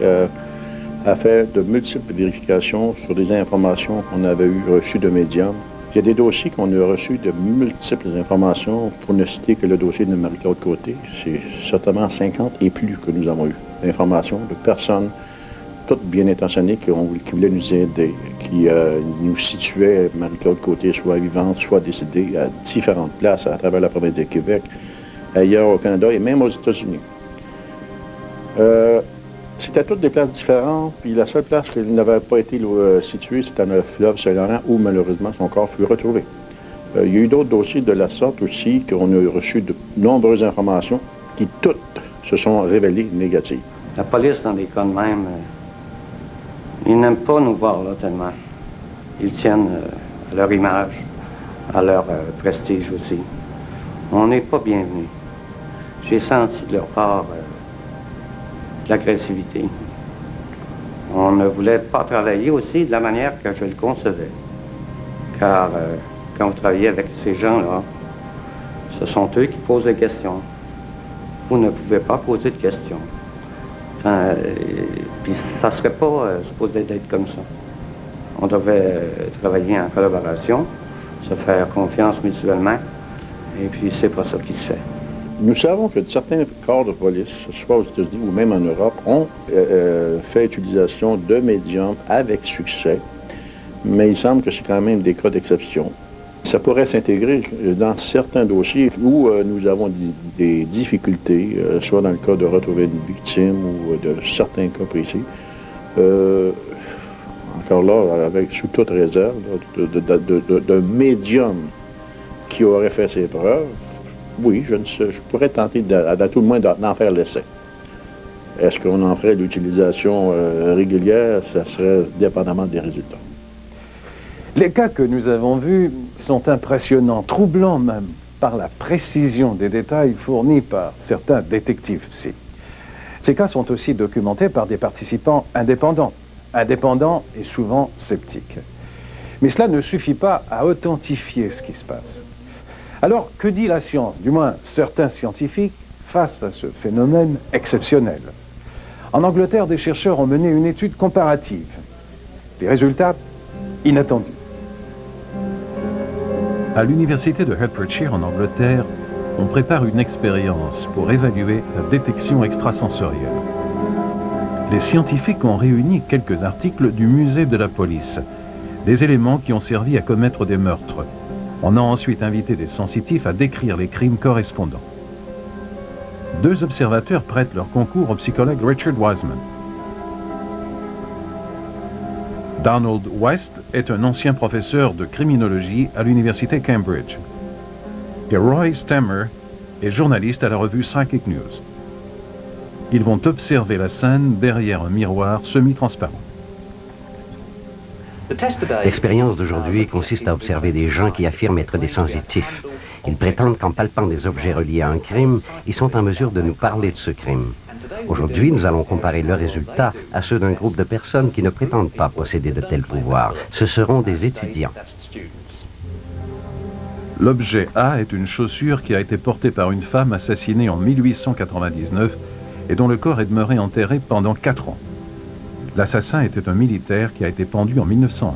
S15: à faire de multiples vérifications sur des informations qu'on avait reçues de médiums. Il y a des dossiers qu'on a reçus de multiples informations, pour ne citer que le dossier de Marie-Claude Côté. C'est certainement 50 et plus que nous avons eu d'informations de personnes toutes bien intentionnées qui voulaient nous aider, qui nous situaient, Marie-Claude Côté, soit vivante, soit décédée, à différentes places à travers la province de Québec, ailleurs au Canada et même aux États-Unis. C'était toutes des places différentes, puis la seule place qui n'avait pas été située, c'était dans le fleuve Saint-Laurent, où malheureusement son corps fut retrouvé. Il y a eu d'autres dossiers de la sorte aussi, qu'on a reçu de nombreuses informations, qui toutes se sont révélées négatives.
S3: La police, dans des cas de même, ils n'aiment pas nous voir là tellement. Ils tiennent à leur image, à leur prestige aussi. On n'est pas bienvenus. J'ai senti de leur part de l'agressivité. On ne voulait pas travailler aussi de la manière que je le concevais. Car quand vous travaillez avec ces gens-là, ce sont eux qui posent des questions. Vous ne pouvez pas poser de questions. Puis ça ne serait pas supposé d'être comme ça. On devait travailler en collaboration, se faire confiance mutuellement, et puis c'est pas ça qui se fait.
S15: Nous savons que certains corps de police, soit aux États-Unis ou même en Europe, ont fait utilisation de médiums avec succès, mais il semble que c'est quand même des cas d'exception. Ça pourrait s'intégrer dans certains dossiers où nous avons des difficultés, soit dans le cas de retrouver une victime ou de certains cas précis. Encore là, sous toute réserve, d'un médium qui aurait fait ses preuves, oui, je pourrais tenter à tout le moins d'en faire l'essai. Est-ce qu'on en ferait l'utilisation régulière? Ça serait dépendamment des résultats.
S4: Les cas que nous avons vus sont impressionnants, troublants même, par la précision des détails fournis par certains détectives psy. Ces cas sont aussi documentés par des participants indépendants et souvent sceptiques. Mais cela ne suffit pas à authentifier ce qui se passe. Alors, que dit la science, du moins certains scientifiques, face à ce phénomène exceptionnel? En Angleterre, des chercheurs ont mené une étude comparative. Les résultats inattendus.
S2: À l'université de Hertfordshire en Angleterre, on prépare une expérience pour évaluer la détection extrasensorielle. Les scientifiques ont réuni quelques articles du musée de la police, des éléments qui ont servi à commettre des meurtres. On a ensuite invité des sensitifs à décrire les crimes correspondants. 2 observateurs prêtent leur concours au psychologue Richard Wiseman. Donald West est un ancien professeur de criminologie à l'université Cambridge. Et Roy Stammer est journaliste à la revue Psychic News. Ils vont observer la scène derrière un miroir semi-transparent.
S6: L'expérience d'aujourd'hui consiste à observer des gens qui affirment être des sensitifs. Ils prétendent qu'en palpant des objets reliés à un crime, ils sont en mesure de nous parler de ce crime. Aujourd'hui, nous allons comparer leurs résultats à ceux d'un groupe de personnes qui ne prétendent pas posséder de tels pouvoirs. Ce seront des étudiants.
S2: L'objet A est une chaussure qui a été portée par une femme assassinée en 1899 et dont le corps est demeuré enterré pendant 4 ans. L'assassin était un militaire qui a été pendu en 1901.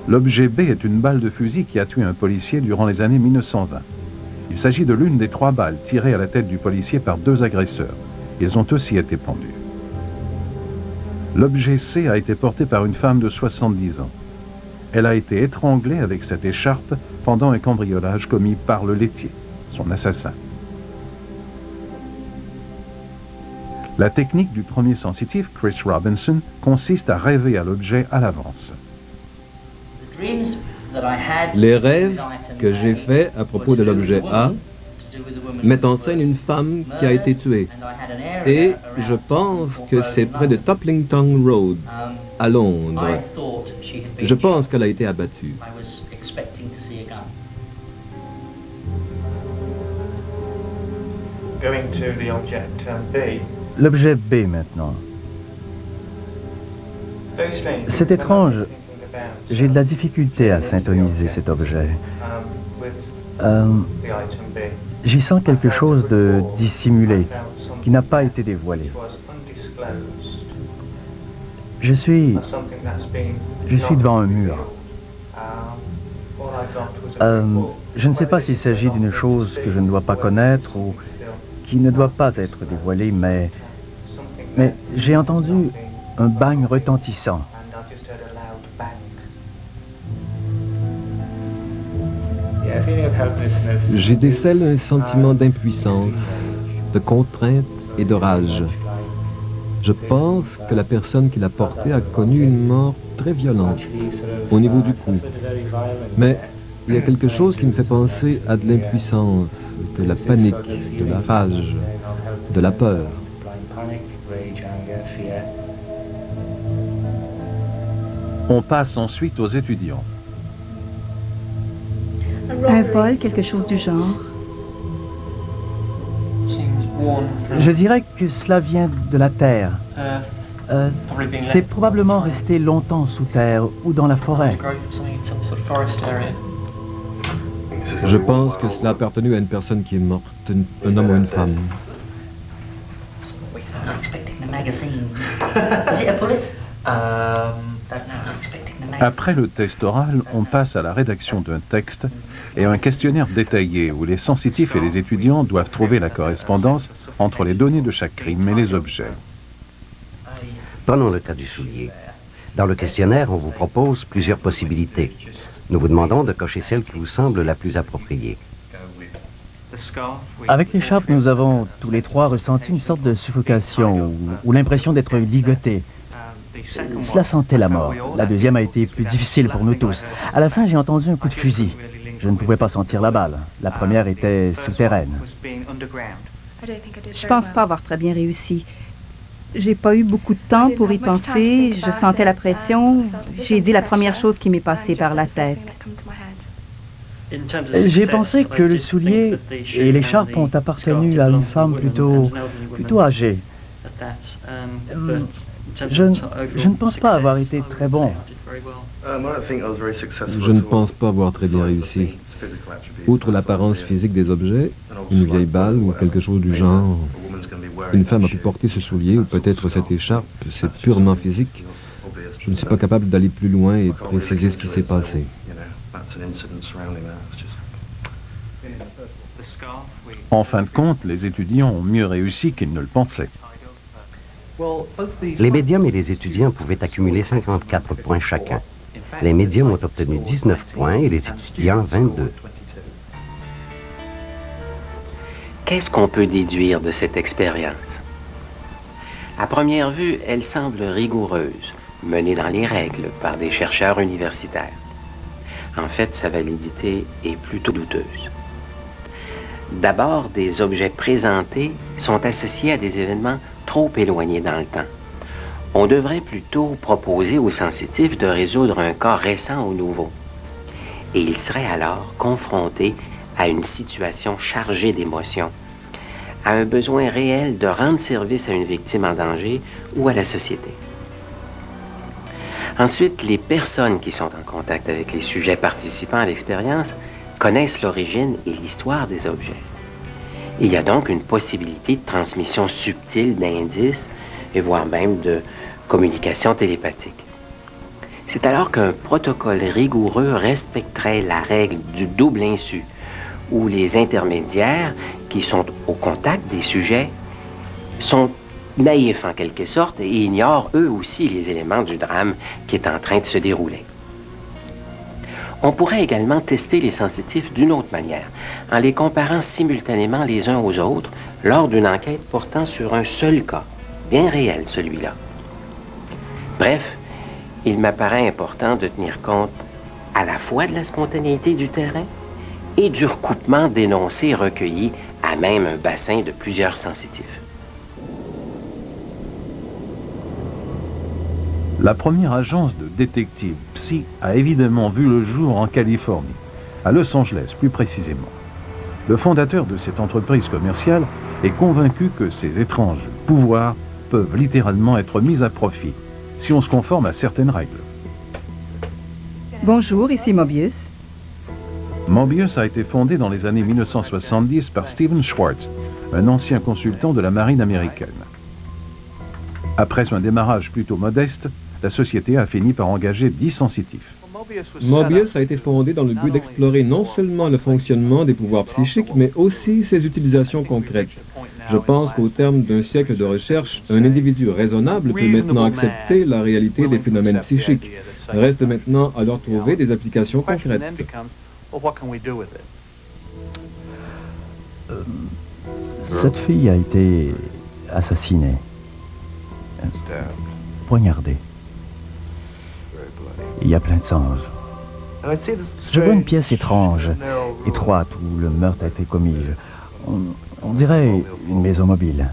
S2: L'objet B est une balle de fusil qui a tué un policier durant les années 1920. Il s'agit de l'une des 3 balles tirées à la tête du policier par 2 agresseurs. Ils ont aussi été pendus. L'objet C a été porté par une femme de 70 ans. Elle a été étranglée avec cette écharpe pendant un cambriolage commis par le laitier, son assassin. La technique du premier sensitif, Chris Robinson, consiste à rêver à l'objet à l'avance.
S1: Les rêves que j'ai faits à propos de l'objet A mettent en scène une femme qui a été tuée. Et je pense que c'est près de Toplington Road, à Londres. Je pense qu'elle a été abattue.
S8: L'objet B maintenant. C'est étrange. J'ai de la difficulté à syntoniser cet objet. J'y sens quelque chose de dissimulé, qui n'a pas été dévoilé. Je suis devant un mur. Je ne sais pas s'il s'agit d'une chose que je ne dois pas connaître ou qui ne doit pas être dévoilée, mais j'ai entendu un bang retentissant.
S1: J'y décèle un sentiment d'impuissance, de contrainte et de rage. Je pense que la personne qui l'a porté a connu une mort très violente au niveau du cou. Mais il y a quelque chose qui me fait penser à de l'impuissance, de la panique, de la rage, de la peur.
S2: On passe ensuite aux étudiants.
S5: Un vol, quelque chose du genre.
S8: Je dirais que cela vient de la terre. C'est probablement resté longtemps sous terre ou dans la forêt.
S1: Je pense que cela a appartenu à une personne qui est morte, un homme ou une femme.
S2: Après le test oral, on passe à la rédaction d'un texte et un questionnaire détaillé où les sensitifs et les étudiants doivent trouver la correspondance entre les données de chaque crime et les objets.
S6: Prenons le cas du soulier. Dans le questionnaire, on vous propose plusieurs possibilités. Nous vous demandons de cocher celle qui vous semble la plus appropriée.
S8: Avec l'écharpe, nous avons tous les 3 ressenti une sorte de suffocation ou l'impression d'être ligotés. Cela sentait la mort. La deuxième a été plus difficile pour nous tous. À la fin, j'ai entendu un coup de fusil. Je ne pouvais pas sentir la balle. La première était souterraine.
S5: Je pense pas avoir très bien réussi. J'ai pas eu beaucoup de temps pour y penser. Je sentais la pression. J'ai dit la première chose qui m'est passée par la tête.
S8: J'ai pensé que le soulier et l'écharpe ont appartenu à une femme plutôt âgée. Je ne pense pas avoir été très bon.
S1: Je ne pense pas avoir très bien réussi. Outre l'apparence physique des objets, une vieille balle ou quelque chose du genre, une femme a pu porter ce soulier ou peut-être cette écharpe, c'est purement physique. Je ne suis pas capable d'aller plus loin et préciser ce qui s'est passé.
S2: En fin de compte, les étudiants ont mieux réussi qu'ils ne le pensaient.
S6: Les médiums et les étudiants pouvaient accumuler 54 points chacun. Les médiums ont obtenu 19 points et les étudiants 22.
S10: Qu'est-ce qu'on peut déduire de cette expérience? À première vue, elle semble rigoureuse, menée dans les règles par des chercheurs universitaires. En fait, sa validité est plutôt douteuse. D'abord, des objets présentés sont associés à des événements trop éloignés dans le temps. On devrait plutôt proposer aux sensitifs de résoudre un cas récent ou nouveau. Et ils seraient alors confrontés à une situation chargée d'émotions, à un besoin réel de rendre service à une victime en danger ou à la société. Ensuite, les personnes qui sont en contact avec les sujets participant à l'expérience connaissent l'origine et l'histoire des objets. Il y a donc une possibilité de transmission subtile d'indices et voire même de communication télépathique. C'est alors qu'un protocole rigoureux respecterait la règle du double insu, où les intermédiaires qui sont au contact des sujets sont naïfs en quelque sorte et ignorent eux aussi les éléments du drame qui est en train de se dérouler. On pourrait également tester les sensitifs d'une autre manière, en les comparant simultanément les uns aux autres lors d'une enquête portant sur un seul cas, bien réel celui-là. Bref, il m'apparaît important de tenir compte à la fois de la spontanéité du terrain et du recoupement d'énoncés recueillis à même un bassin de plusieurs sensitifs.
S2: La première agence de détectives psy a évidemment vu le jour en Californie, à Los Angeles plus précisément. Le fondateur de cette entreprise commerciale est convaincu que ces étranges pouvoirs peuvent littéralement être mis à profit si on se conforme à certaines règles.
S5: Bonjour, ici Mobius.
S2: Mobius a été fondé dans les années 1970 par Steven Schwartz, un ancien consultant de la marine américaine. Après un démarrage plutôt modeste, la société a fini par engager 10 sensitifs.
S1: Mobius a été fondé dans le but d'explorer non seulement le fonctionnement des pouvoirs psychiques, mais aussi ses utilisations concrètes. Je pense qu'au terme d'un siècle de recherche, un individu raisonnable peut maintenant accepter la réalité des phénomènes psychiques. Reste maintenant à leur trouver des applications concrètes.
S8: Cette fille a été assassinée, poignardée. Il y a plein de sang. Je vois une pièce étrange, étroite, où le meurtre a été commis. On dirait une maison mobile.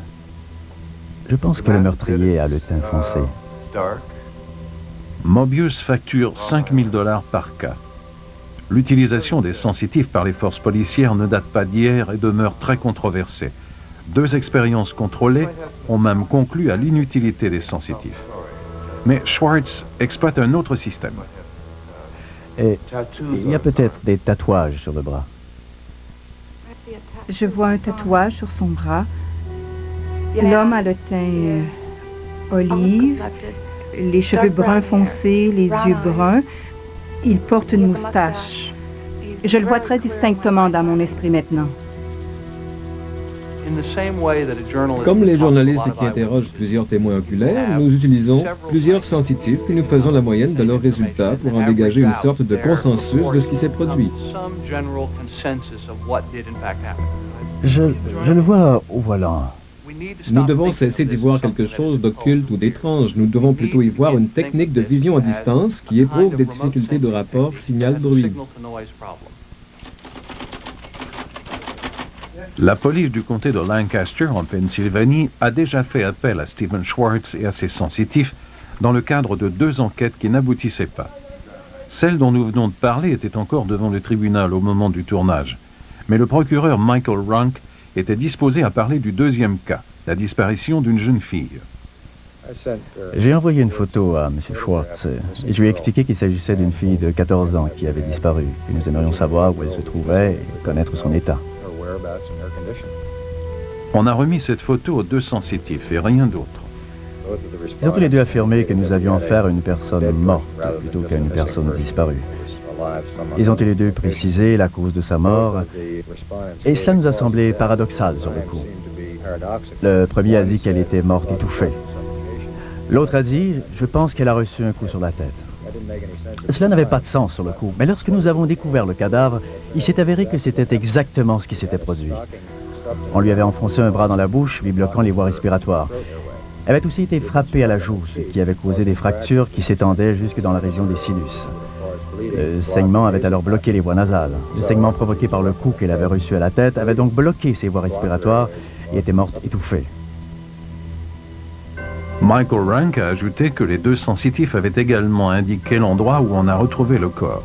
S8: Je pense que le meurtrier a le teint foncé.
S2: Mobius facture 5 000 $ par cas. L'utilisation des sensitifs par les forces policières ne date pas d'hier et demeure très controversée. 2 expériences contrôlées ont même conclu à l'inutilité des sensitifs. Mais Schwartz exploite un autre système.
S8: Et il y a peut-être des tatouages sur le bras.
S5: Je vois un tatouage sur son bras. L'homme a le teint olive, les cheveux bruns foncés, les yeux bruns. Il porte une moustache. Je le vois très distinctement dans mon esprit maintenant.
S1: Comme les journalistes qui interrogent plusieurs témoins oculaires, nous utilisons plusieurs sensitifs et nous faisons la moyenne de leurs résultats pour en dégager une sorte de consensus de ce qui s'est produit.
S8: Je le vois au volant.
S1: Nous devons cesser d'y voir quelque chose d'occulte ou d'étrange. Nous devons plutôt y voir une technique de vision à distance qui éprouve des difficultés de rapport signal-bruit.
S2: La police du comté de Lancaster, en Pennsylvanie, a déjà fait appel à Steven Schwartz et à ses sensitifs dans le cadre de 2 enquêtes qui n'aboutissaient pas. Celle dont nous venons de parler était encore devant le tribunal au moment du tournage, mais le procureur Michael Rank était disposé à parler du 2e cas, la disparition d'une jeune fille.
S8: J'ai envoyé une photo à M. Schwartz et je lui ai expliqué qu'il s'agissait d'une fille de 14 ans qui avait disparu, et nous aimerions savoir où elle se trouvait et connaître son état.
S2: On a remis cette photo aux 2 sensitifs et rien d'autre.
S8: Ils ont tous les 2 affirmé que nous avions affaire à une personne morte plutôt qu'à une personne disparue. Ils ont tous les 2 précisé la cause de sa mort et cela nous a semblé paradoxal sur le coup. Le premier a dit qu'elle était morte étouffée. L'autre a dit « Je pense qu'elle a reçu un coup sur la tête ». Cela n'avait pas de sens sur le coup, mais lorsque nous avons découvert le cadavre, il s'est avéré que c'était exactement ce qui s'était produit. On lui avait enfoncé un bras dans la bouche, lui bloquant les voies respiratoires. Elle avait aussi été frappée à la joue, ce qui avait causé des fractures qui s'étendaient jusque dans la région des sinus. Le saignement avait alors bloqué les voies nasales. Le saignement provoqué par le coup qu'elle avait reçu à la tête avait donc bloqué ses voies respiratoires et était morte étouffée.
S2: Michael Rank a ajouté que les deux sensitifs avaient également indiqué l'endroit où on a retrouvé le corps.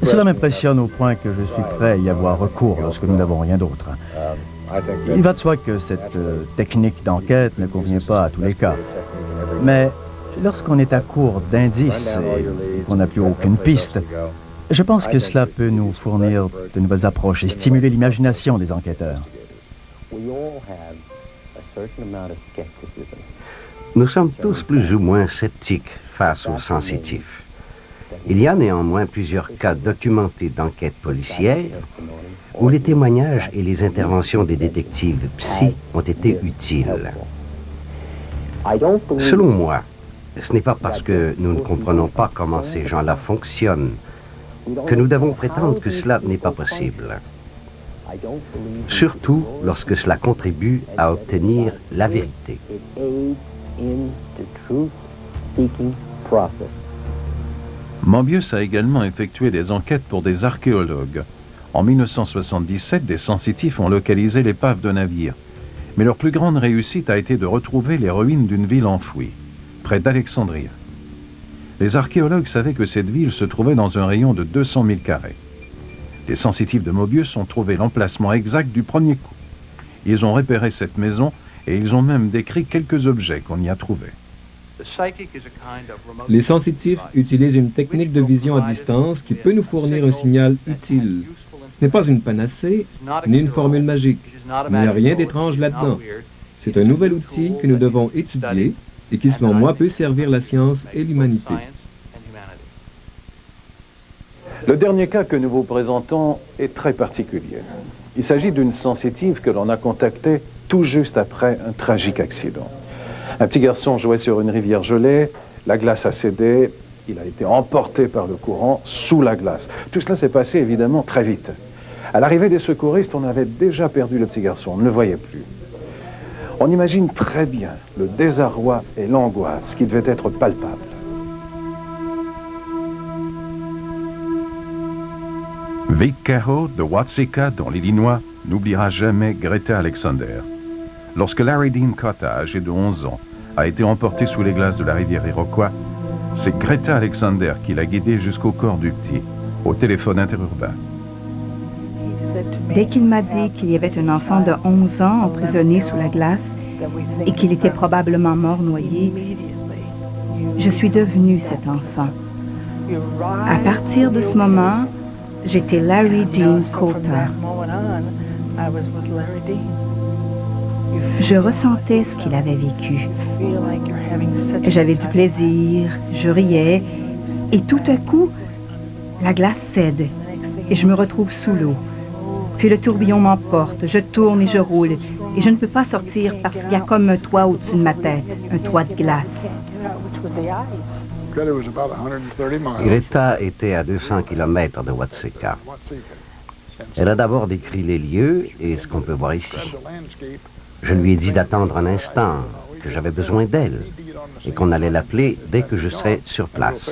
S8: Cela m'impressionne au point que je suis prêt à y avoir recours lorsque nous n'avons rien d'autre. Il va de soi que cette technique d'enquête ne convient pas à tous les cas. Mais lorsqu'on est à court d'indices et qu'on n'a plus aucune piste, je pense que cela peut nous fournir de nouvelles approches et stimuler l'imagination des enquêteurs.
S6: Nous sommes tous plus ou moins sceptiques face aux sensitifs. Il y a néanmoins plusieurs cas documentés d'enquêtes policières où les témoignages et les interventions des détectives psy ont été utiles. Selon moi, ce n'est pas parce que nous ne comprenons pas comment ces gens-là fonctionnent que nous devons prétendre que cela n'est pas possible. Surtout lorsque cela contribue à obtenir la vérité.
S2: Mobius a également effectué des enquêtes pour des archéologues. En 1977, des sensitifs ont localisé l'épave de navire. Mais leur plus grande réussite a été de retrouver les ruines d'une ville enfouie, près d'Alexandria. Les archéologues savaient que cette ville se trouvait dans un rayon de 200 000 carrés. Les sensitifs de Mobius ont trouvé l'emplacement exact du premier coup. Ils ont repéré cette maison et ils ont même décrit quelques objets qu'on y a trouvés.
S1: Les sensitifs utilisent une technique de vision à distance qui peut nous fournir un signal utile. Ce n'est pas une panacée, ni une formule magique. Il n'y a rien d'étrange là-dedans. C'est un nouvel outil que nous devons étudier et qui, selon moi, peut servir la science et l'humanité.
S4: Le dernier cas que nous vous présentons est très particulier. Il s'agit d'une sensitive que l'on a contactée tout juste après un tragique accident. Un petit garçon jouait sur une rivière gelée, la glace a cédé, il a été emporté par le courant sous la glace. Tout cela s'est passé évidemment très vite. À l'arrivée des secouristes, on avait déjà perdu le petit garçon, on ne le voyait plus. On imagine très bien le désarroi et l'angoisse qui devaient être palpables.
S2: Vic Carroll de Watseka, dans l'Illinois, n'oubliera jamais Greta Alexander. Lorsque Larry Dean Cotta, âgé de 11 ans, a été emporté sous les glaces de la rivière Iroquois, c'est Greta Alexander qui l'a guidé jusqu'au corps du petit, au téléphone interurbain.
S5: Dès qu'il m'a dit qu'il y avait un enfant de 11 ans emprisonné sous la glace et qu'il était probablement mort noyé, je suis devenue cet enfant. À partir de ce moment, j'étais Larry Dean Cotta. Je ressentais ce qu'il avait vécu. J'avais du plaisir, je riais, et tout à coup, la glace cède, et je me retrouve sous l'eau. Puis le tourbillon m'emporte, je tourne et je roule, et je ne peux pas sortir parce qu'il y a comme un toit au-dessus de ma tête, un toit de glace.
S6: Greta était à 200 km de Watseka. Elle a d'abord décrit les lieux et ce qu'on peut voir ici. Je lui ai dit d'attendre un instant, que j'avais besoin d'elle et qu'on allait l'appeler dès que je serais sur place.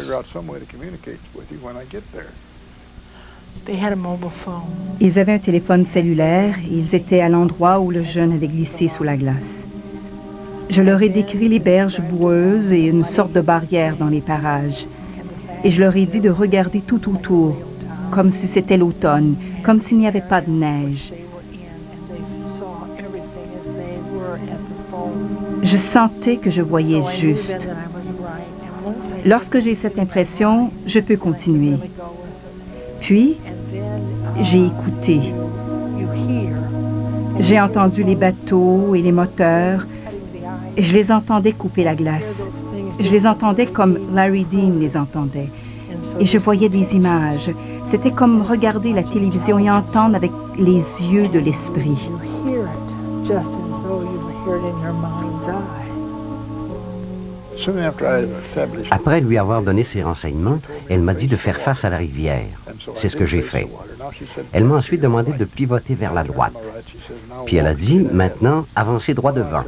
S5: Ils avaient un téléphone cellulaire et ils étaient à l'endroit où le jeune avait glissé sous la glace. Je leur ai décrit les berges boueuses et une sorte de barrière dans les parages. Et je leur ai dit de regarder tout autour, comme si c'était l'automne, comme s'il n'y avait pas de neige. Je sentais que je voyais juste. Lorsque j'ai cette impression, je peux continuer. Puis, j'ai écouté. J'ai entendu les bateaux et les moteurs. Je les entendais couper la glace. Je les entendais comme Larry Dean les entendait. Et je voyais des images. C'était comme regarder la télévision et entendre avec les yeux de l'esprit.
S6: Après lui avoir donné ses renseignements, elle m'a dit de faire face à la rivière. C'est ce que j'ai fait. Elle m'a ensuite demandé de pivoter vers la droite. Puis elle a dit, maintenant, avancez droit devant.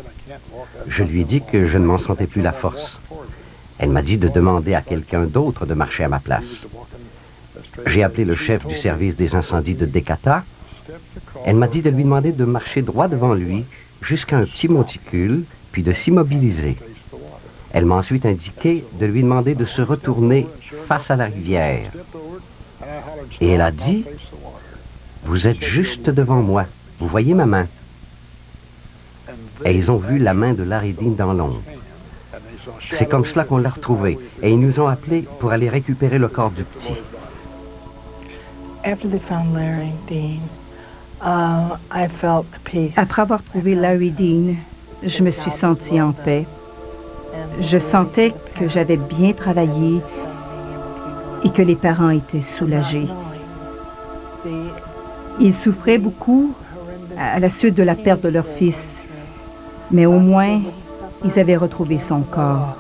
S6: Je lui ai dit que je ne m'en sentais plus la force. Elle m'a dit de demander à quelqu'un d'autre de marcher à ma place. J'ai appelé le chef du service des incendies de Decatur. Elle m'a dit de lui demander de marcher droit devant lui jusqu'à un petit monticule, puis de s'immobiliser. Elle m'a ensuite indiqué de lui demander de se retourner face à la rivière. Et elle a dit, « Vous êtes juste devant moi. Vous voyez ma main. » Et ils ont vu la main de Larry Dean dans l'ombre. C'est comme cela qu'on l'a retrouvé. Et ils nous ont appelés pour aller récupérer le corps du petit.
S5: Après avoir trouvé Larry Dean, je me suis sentie en paix. Je sentais que j'avais bien travaillé et que les parents étaient soulagés. Ils souffraient beaucoup à la suite de la perte de leur fils, mais au moins, ils avaient retrouvé son corps.